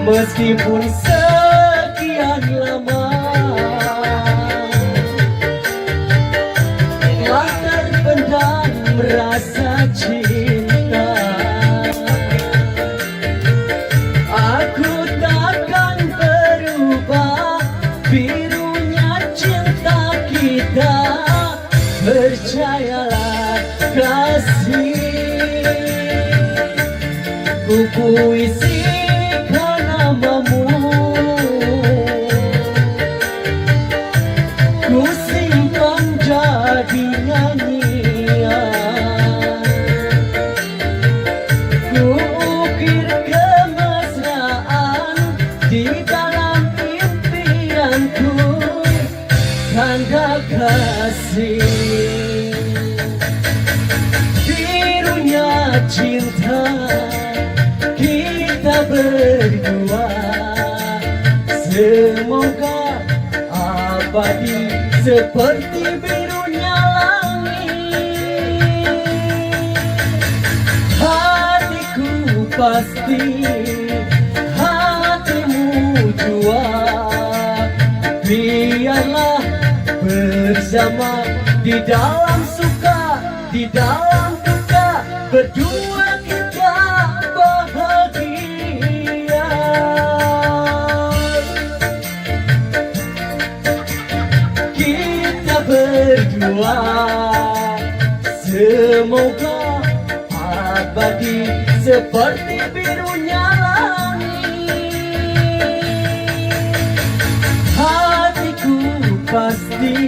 Meskipun sekian lama telah terpendam rasa cinta, aku takkan berubah. Birunya cinta kita, percayalah kasih. Ku puisikan namamu, ku simpan jadi nyanyian. Ku ukir kemesraan di dalam impianku, tanda kasih. Birunya cinta kita berdua, semoga abadi seperti birunya langit. Hatiku pasti, hatimu jua. Biarlah bersama di dalam suka, di dalam duka, berdua kita bahagia. Kita berdua, semoga abadi seperti birunya langit. Hatiku pasti